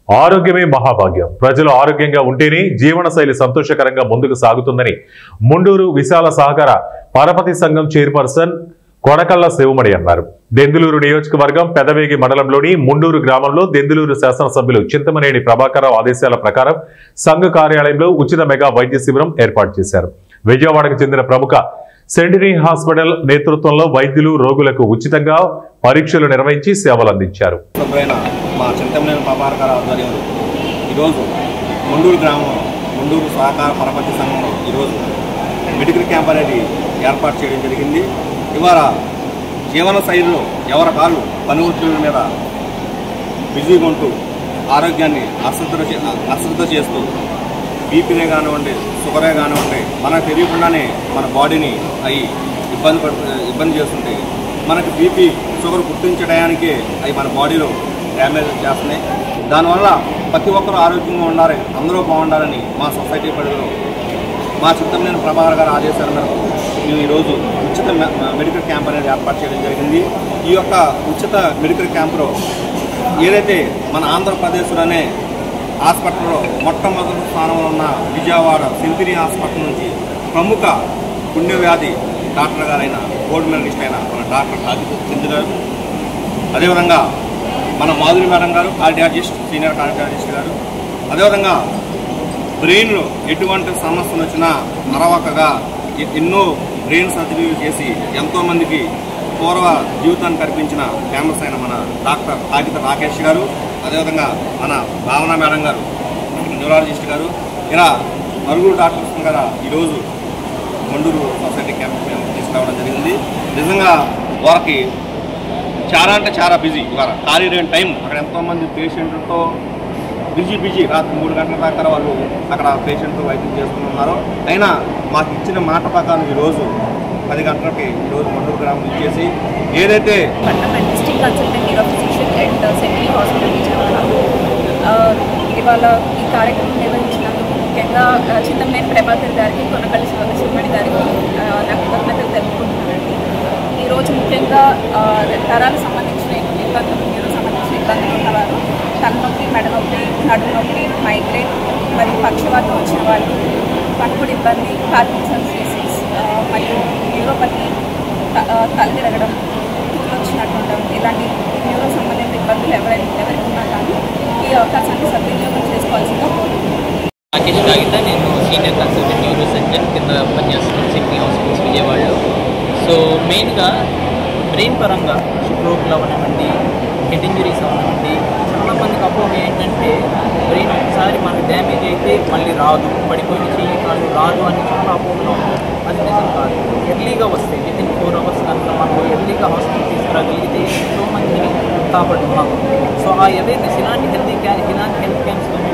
ఆరోగ్యమే మహాభాగ్యం. ప్రజలు ఆరోగ్యంగా ఉంటేనే జీవనశైలి సంతోషకరంగా ముందుకు సాగుతుందని ముండూరు విశాల సహకార పరపతి సంఘం చైర్పర్సన్ కొడకళ్ల శివమణి అన్నారు. దెందులూరు నియోజకవర్గం పెదవేగి మండలంలోని ముండూరు గ్రామంలో దెందులూరు శాసనసభ్యులు చింతమనేని ప్రభాకరరావు ఆదేశాల ప్రకారం సంఘ కార్యాలయంలో ఉచిత మెగా వైద్య శిబిరం ఏర్పాటు చేశారు. విజయవాడకు చెందిన ప్రముఖ సెంటినీ హాస్పిటల్ నేతృత్వంలో వైద్యులు రోగులకు ఉచితంగా పరీక్షలు నిర్వహించి సేవలు అందించారు. మా చింతమనేని ప్రభాకరరావు ఆధ్వర్యంలో ఈరోజు ముండూరు గ్రామం ముండూరు సహకార పరపతి సంఘంలో ఈరోజు మెడికల్ క్యాంప్ అనేది ఏర్పాటు చేయడం జరిగింది. ఇవాళ జీవన శైలిలో ఎవరి కాళ్ళు పనివృత్తుల మీద బిజీగా ఉంటూ ఆరోగ్యాన్ని అశ్రద్ధ చేస్తూ బీపీనే కానివ్వండి, షుగరే కానివ్వండి, మనకు తెలియకుండానే మన బాడీని అవి ఇబ్బంది చేస్తుంటే మనకి బీపీ షుగర్ గుర్తించడానికి అవి మన బాడీలో డ్యామేజ్ చేస్తున్నాయి. దానివల్ల ప్రతి ఒక్కరూ ఆరోగ్యంగా ఉండాలి, అందరూ బాగుండాలని మా సొసైటీ పరిధిలో మా చింతమనేని ప్రభాకర్ గారి ఆదేశాల మేరకు మేము ఈరోజు ఉచిత మెడికల్ క్యాంప్ అనేది ఏర్పాటు చేయడం జరిగింది. ఈ యొక్క ఉచిత మెడికల్ క్యాంపులో ఏదైతే మన ఆంధ్రప్రదేశ్లోనే హాస్పిటల్లో మొట్టమొదటి స్థానంలో ఉన్న విజయవాడ సెంటినీ హాస్పిటల్ నుంచి ప్రముఖ గుండె వ్యాధి డాక్టర్ గారైన గోల్డ్ మెడలిస్ట్ అయిన మన డాక్టర్ రాజు చంద్ర గారు, అదేవిధంగా మన మాధురి మేడం గారు కార్డియాలజిస్ట్, సీనియర్ కార్డియాలజిస్ట్ గారు, అదేవిధంగా బ్రెయిన్లో ఎటువంటి సమస్యలు వచ్చినా మరవకగా ఎన్నో బ్రెయిన్ సర్జరీలు చేసి ఎంతోమందికి పూర్వ జీవితాన్ని కల్పించిన ఫేమస్ అయిన మన డాక్టర్ కాగిత రాకేష్ గారు, అదేవిధంగా మన భావన మేడం గారు న్యూరాలజిస్ట్ గారు, ఇలా నలుగురు డాక్టర్స్ గారు ఈరోజు మండూరు సొసైటీ క్యాంప్ మేము తీసుకురావడం జరిగింది. నిజంగా వారికి చాలా అంటే చాలా బిజీ. ఇవాళ ఖాళీ లేని టైం అక్కడ ఎంతోమంది పేషెంట్లతో బిజీ రాత్రి 3 గంటల దాకా వాళ్ళు అక్కడ పేషెంట్లు వైద్యం చేస్తున్నారు. అయినా మాకు ఇచ్చిన మాట ప్రకారం ఈరోజు 10 గంటలకి ఈరోజు మండూరు గ్రామం ఇచ్చేసి ఏదైతే ఇవాళ ఈ కార్యక్రమం నిర్వహించినందుకు ముఖ్యంగా చింతమనేని ప్రభాకర్ గారికి, కొనకళ్ల శివమణి గారికి నా కృతజ్ఞతలు తెలుపుకుంటున్నానండి. ఈరోజు ముఖ్యంగా తరాలకు సంబంధించిన ఇబ్బందులు, న్యూరోకి సంబంధించిన ఇబ్బందులు ఉన్నవారు, తలనొప్పి, మెడనొప్పి, నడుము నొప్పి, మైగ్రేన్ మరియు పక్షవాతం వచ్చిన వాళ్ళు, పట్టుకుడి ఇబ్బంది, పార్కిన్సన్స్ డిసీజ్ మరియు న్యూరోపతి, తలదిరగడం, వచ్చినట్టు ఉండడం, ఇలాంటి న్యూరో సంబంధించిన ఇబ్బందులు ఎవరికి ఉన్నా కానీ ఈ అవకాశాన్ని సద్వినియోగం చేసుకోవాల్సిందిగా కోరుకుంటున్నాను. రాకేష్ కాగిత, నేను సీనియర్ కన్సల్టెంట్ న్యూరో సర్జన్ కింద పనిచేస్తున్నాను సెంటినీ హాస్పిటల్స్ విజయవాడలో. సో మెయిన్గా బ్రెయిన్ పరంగా స్ట్రోక్లు అవ్వనివ్వండి, హెడ్ ఇంజరీస్ అవ్వనివ్వండి, చాలామందికి అపోహ ఏంటంటే బ్రెయిన్ ఒకసారి మనకు డ్యామేజ్ అయితే మళ్ళీ రాదు, పడిపోయిన చెయ్యి కాదు రాదు అని చాలా అపోహలో ఉంది. అది నిజం కాదు. ఎర్లీగా వస్తాయి, వితిన్ 4 hours కనుక మనకు ఎర్లీగా హాస్పిటల్ తీసుకురాగలిగితే ఎంతో మందిని కాపాడుతున్నాము. సో ఆ అవేర్నెస్ ఇలాంటి హెల్త్ క్యాంప్స్లో